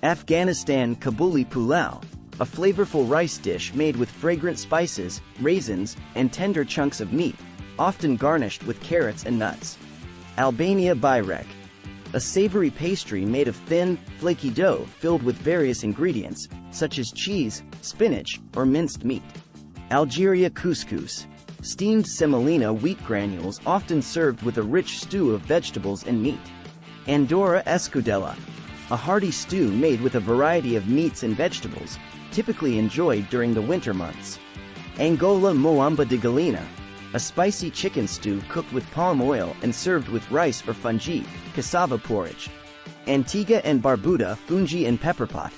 Afghanistan Kabuli pulao, a flavorful rice dish made with fragrant spices, raisins, and tender chunks of meat, often garnished with carrots and nuts. Albania byrek, a savory pastry made of thin, flaky dough filled with various ingredients, such as cheese, spinach, or minced meat. Algeria couscous, steamed semolina wheat granules often served with a rich stew of vegetables and meat. Andorra escudella, a hearty stew made with a variety of meats and vegetables, typically enjoyed during the winter months. Angola moamba de galinha, a spicy chicken stew cooked with palm oil and served with rice or fungi, cassava porridge. Antigua and Barbuda fungi and pepper pot.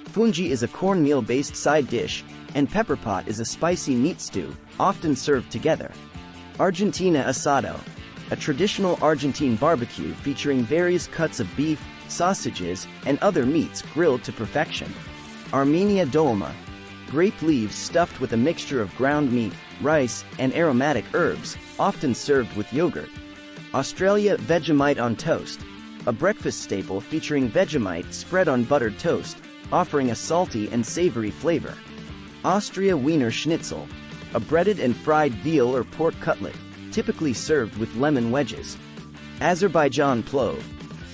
Fungi is a cornmeal-based side dish, and pepper pot is a spicy meat stew, often served together. Argentina asado, a traditional Argentine barbecue featuring various cuts of beef, sausages, and other meats grilled to perfection. Armenia dolma, grape leaves stuffed with a mixture of ground meat, rice, and aromatic herbs, often served with yogurt. Australia Vegemite on toast, a breakfast staple featuring Vegemite spread on buttered toast, offering a salty and savory flavor. Austria Wiener Schnitzel, a breaded and fried veal or pork cutlet, typically served with lemon wedges. Azerbaijan plov,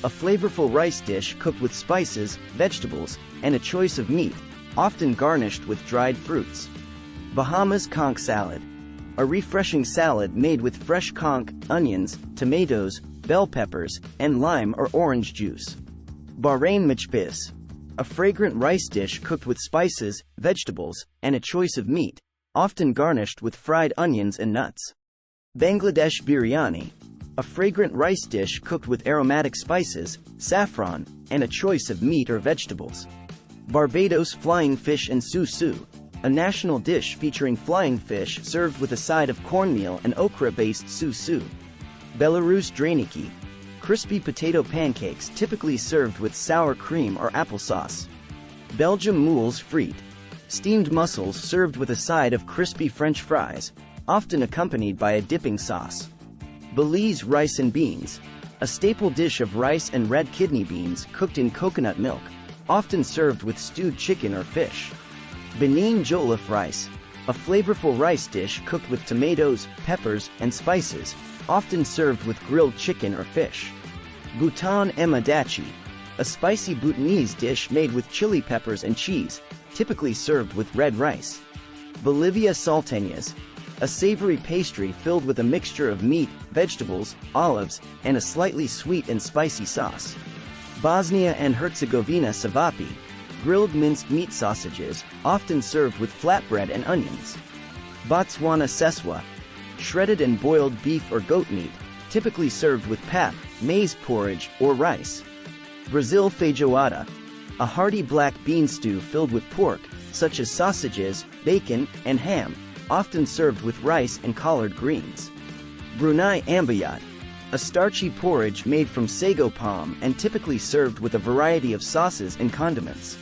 a flavorful rice dish cooked with spices, vegetables, and a choice of meat, often garnished with dried fruits. Bahamas conch salad, a refreshing salad made with fresh conch, onions, tomatoes, bell peppers, and lime or orange juice. Bahrain machbis, a fragrant rice dish cooked with spices, vegetables, and a choice of meat, often garnished with fried onions and nuts. Bangladesh biryani, a fragrant rice dish cooked with aromatic spices, saffron, and a choice of meat or vegetables. Barbados flying fish and susu, a national dish featuring flying fish served with a side of cornmeal and okra-based susu. Belarus draniki, crispy potato pancakes typically served with sour cream or applesauce. Belgium moules frites, steamed mussels served with a side of crispy French fries, often accompanied by a dipping sauce. Belize rice and beans, a staple dish of rice and red kidney beans cooked in coconut milk, often served with stewed chicken or fish. Benin jollof rice, a flavorful rice dish cooked with tomatoes, peppers, and spices, often served with grilled chicken or fish. Bhutan emadachi, a spicy Bhutanese dish made with chili peppers and cheese, typically served with red rice. Bolivia salteñas, a savory pastry filled with a mixture of meat, vegetables, olives, and a slightly sweet and spicy sauce. Bosnia and Herzegovina cevapi, grilled minced meat sausages, often served with flatbread and onions. Botswana seswa, shredded and boiled beef or goat meat, typically served with pap, maize porridge, or rice. Brazil feijoada, a hearty black bean stew filled with pork, such as sausages, bacon, and ham, often served with rice and collard greens. Brunei ambayat, a starchy porridge made from sago palm and typically served with a variety of sauces and condiments.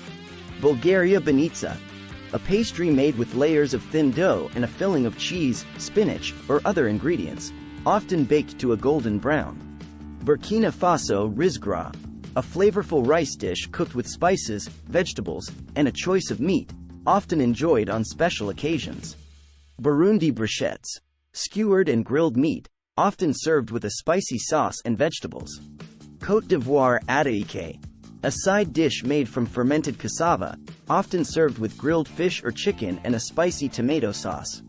Bulgaria banitsa, a pastry made with layers of thin dough and a filling of cheese, spinach, or other ingredients, often baked to a golden brown. Burkina Faso rizgra, a flavorful rice dish cooked with spices, vegetables, and a choice of meat, often enjoyed on special occasions. Burundi brochettes, skewered and grilled meat, often served with a spicy sauce and vegetables. Côte d'Ivoire ataike, a side dish made from fermented cassava, often served with grilled fish or chicken and a spicy tomato sauce.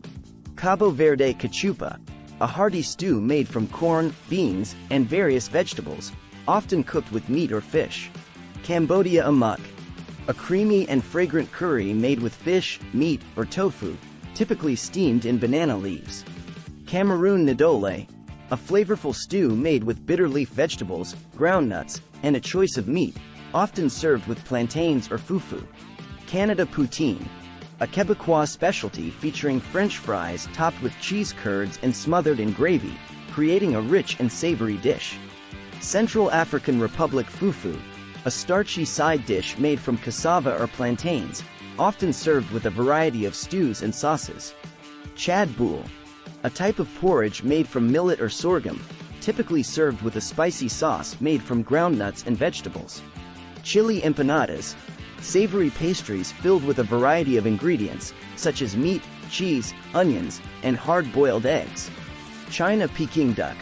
Cabo Verde cachupa, a hearty stew made from corn, beans, and various vegetables, often cooked with meat or fish. Cambodia amok, a creamy and fragrant curry made with fish, meat, or tofu, typically steamed in banana leaves. Cameroon ndole, a flavorful stew made with bitter leaf vegetables, ground nuts, and a choice of meat, often served with plantains or fufu. Canada poutine, a Quebecois specialty featuring French fries topped with cheese curds and smothered in gravy, creating a rich and savory dish. Central African Republic fufu, a starchy side dish made from cassava or plantains, often served with a variety of stews and sauces. Chad boule, a type of porridge made from millet or sorghum, typically served with a spicy sauce made from ground nuts and vegetables. Chili empanadas, savory pastries filled with a variety of ingredients, such as meat, cheese, onions, and hard-boiled eggs. China Peking duck,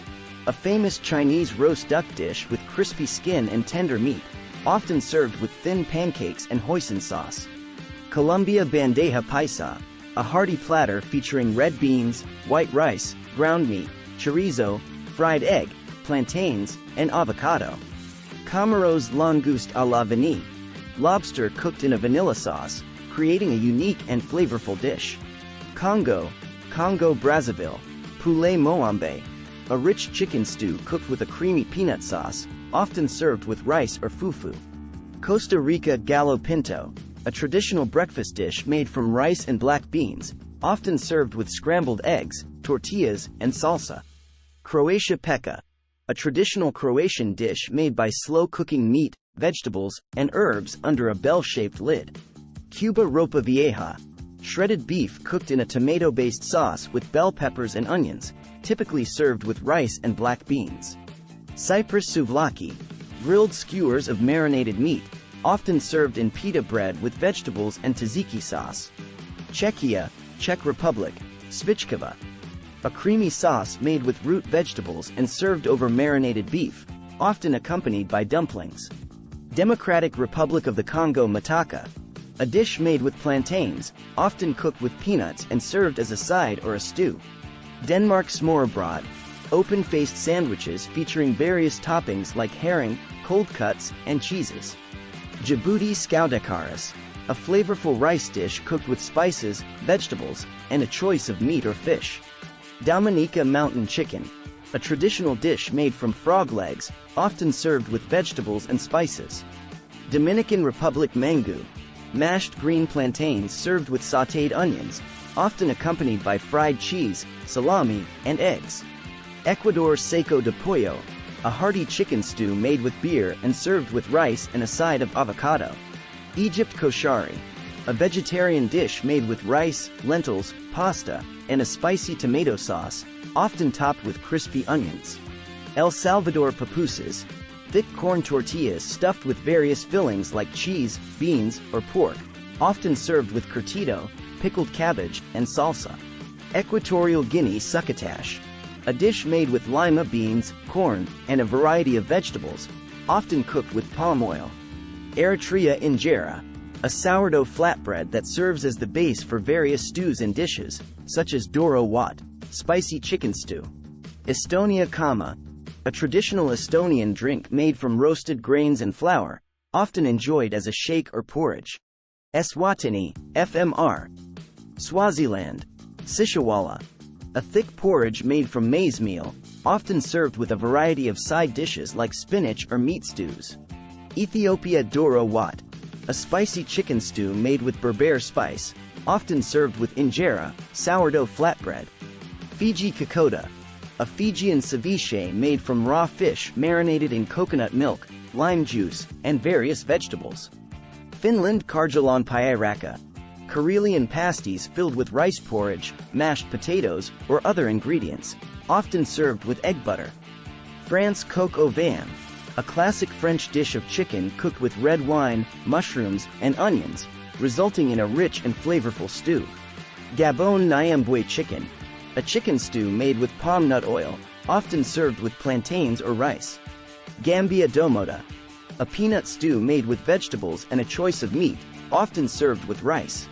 a famous Chinese roast duck dish with crispy skin and tender meat, often served with thin pancakes and hoisin sauce. Colombia bandeja paisa, a hearty platter featuring red beans, white rice, ground meat, chorizo, fried egg, plantains, and avocado. Comoros langouste à la vanille, lobster cooked in a vanilla sauce, creating a unique and flavorful dish. Congo Brazzaville, poulet moambe, a rich chicken stew cooked with a creamy peanut sauce, often served with rice or fufu. Costa Rica gallo pinto, a traditional breakfast dish made from rice and black beans, often served with scrambled eggs, tortillas, and salsa. Croatia peka, a traditional Croatian dish made by slow-cooking meat, vegetables, and herbs under a bell-shaped lid. Cuba ropa vieja, shredded beef cooked in a tomato-based sauce with bell peppers and onions, typically served with rice and black beans. Cyprus souvlaki, grilled skewers of marinated meat, often served in pita bread with vegetables and tzatziki sauce. Czechia, Czech Republic, svichkova, a creamy sauce made with root vegetables and served over marinated beef, often accompanied by dumplings. Democratic Republic of the Congo mataka, a dish made with plantains, often cooked with peanuts and served as a side or a stew. Denmark smørrebrød, open-faced sandwiches featuring various toppings like herring, cold cuts, and cheeses. Djibouti skoudecaris, a flavorful rice dish cooked with spices, vegetables, and a choice of meat or fish. Dominica mountain chicken, a traditional dish made from frog legs, often served with vegetables and spices. Dominican Republic mango, mashed green plantains served with sautéed onions, often accompanied by fried cheese, salami, and eggs. Ecuador seco de pollo, a hearty chicken stew made with beer and served with rice and a side of avocado. Egypt koshari, a vegetarian dish made with rice, lentils, pasta, and a spicy tomato sauce, often topped with crispy onions. El Salvador pupusas, thick corn tortillas stuffed with various fillings like cheese, beans, or pork, often served with curtido, pickled cabbage, and salsa. Equatorial Guinea succotash, a dish made with lima beans, corn, and a variety of vegetables, often cooked with palm oil. Eritrea injera, a sourdough flatbread that serves as the base for various stews and dishes, such as doro wat, spicy chicken stew. Estonia kama, a traditional Estonian drink made from roasted grains and flour, often enjoyed as a shake or porridge. Eswatini, FMR. Swaziland, sishawala, a thick porridge made from maize meal, often served with a variety of side dishes like spinach or meat stews. Ethiopia doro wat, a spicy chicken stew made with berber spice, often served with injera, sourdough flatbread. Fiji kokoda, a Fijian ceviche made from raw fish marinated in coconut milk, lime juice, and various vegetables. Finland karjalan pairakka, Karelian pasties filled with rice porridge, mashed potatoes, or other ingredients, often served with egg butter. France coq au vin, a classic French dish of chicken cooked with red wine, mushrooms, and onions, resulting in a rich and flavorful stew. Gabon nyambwe chicken, a chicken stew made with palm nut oil, often served with plantains or rice. Gambia domoda, a peanut stew made with vegetables and a choice of meat, often served with rice.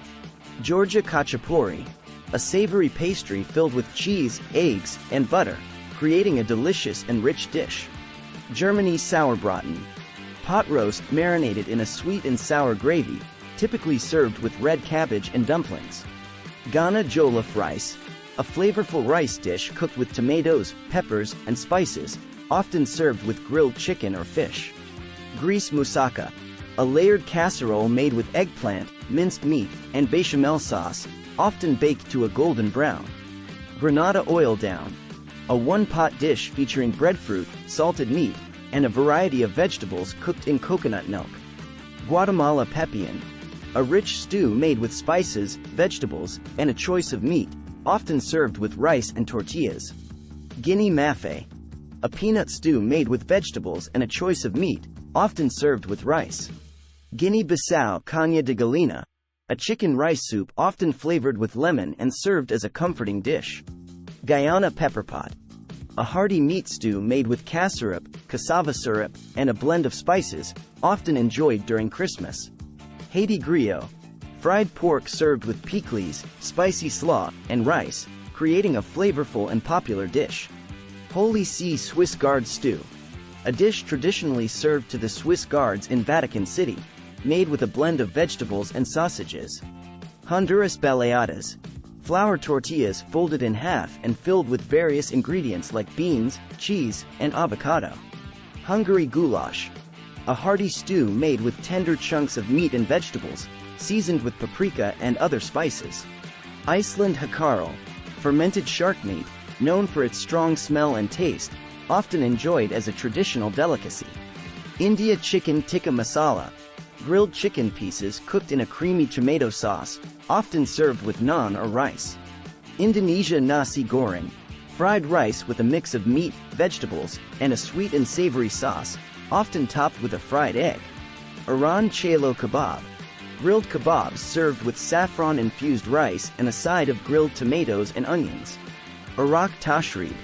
Georgia khachapuri, a savory pastry filled with cheese, eggs, and butter, creating a delicious and rich dish. Germany sauerbraten, pot roast marinated in a sweet and sour gravy, typically served with red cabbage and dumplings. Ghana jollof rice, a flavorful rice dish cooked with tomatoes, peppers, and spices, often served with grilled chicken or fish. Greece moussaka, a layered casserole made with eggplant, minced meat, and bechamel sauce, often baked to a golden brown. Granada oil down, a one-pot dish featuring breadfruit, salted meat, and a variety of vegetables cooked in coconut milk. Guatemala pepian, a rich stew made with spices, vegetables, and a choice of meat, often served with rice and tortillas. Guinea mafé, a peanut stew made with vegetables and a choice of meat, often served with rice. Guinea-Bissau Caña de Gallina, a chicken rice soup often flavored with lemon and served as a comforting dish. Guyana pepper pot, a hearty meat stew made with cassyrup, cassava syrup, and a blend of spices, often enjoyed during Christmas. Haiti griot, fried pork served with pickles, spicy slaw, and rice, creating a flavorful and popular dish. Holy See Swiss Guard stew, a dish traditionally served to the Swiss Guards in Vatican City, made with a blend of vegetables and sausages. Honduras baleadas, flour tortillas folded in half and filled with various ingredients like beans, cheese, and avocado. Hungary goulash, a hearty stew made with tender chunks of meat and vegetables, seasoned with paprika and other spices. Iceland hakarl, fermented shark meat, known for its strong smell and taste, often enjoyed as a traditional delicacy. India chicken tikka masala, grilled chicken pieces cooked in a creamy tomato sauce, often served with naan or rice. Indonesia nasi goreng, fried rice with a mix of meat, vegetables, and a sweet and savory sauce, often topped with a fried egg. Iran chelo kebab, grilled kebabs served with saffron-infused rice and a side of grilled tomatoes and onions. Iraq tashrid,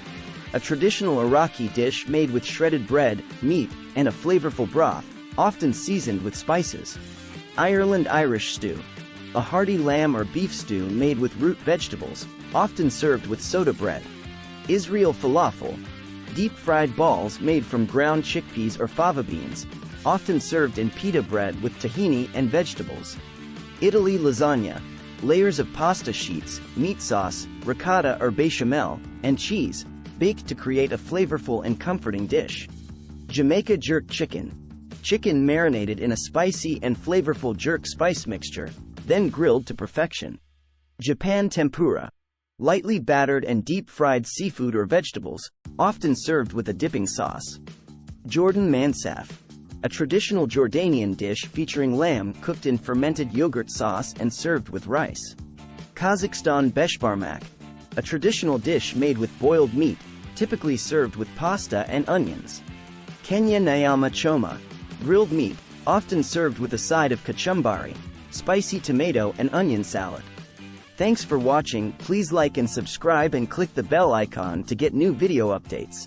a traditional Iraqi dish made with shredded bread, meat, and a flavorful broth, often seasoned with spices. Ireland Irish stew, a hearty lamb or beef stew made with root vegetables, often served with soda bread. Israel falafel, deep-fried balls made from ground chickpeas or fava beans, often served in pita bread with tahini and vegetables. Italy lasagna, layers of pasta sheets, meat sauce, ricotta or bechamel, and cheese, baked to create a flavorful and comforting dish. Jamaica jerk chicken, chicken marinated in a spicy and flavorful jerk spice mixture, then grilled to perfection. Japan tempura, lightly battered and deep-fried seafood or vegetables, often served with a dipping sauce. Jordan mansaf, a traditional Jordanian dish featuring lamb cooked in fermented yogurt sauce and served with rice. Kazakhstan beshbarmak, a traditional dish made with boiled meat, typically served with pasta and onions. Kenya nyama choma, grilled meat, often served with a side of kachumbari, spicy tomato and onion salad. Thanks for watching. Please like and subscribe and click the bell icon to get new video updates.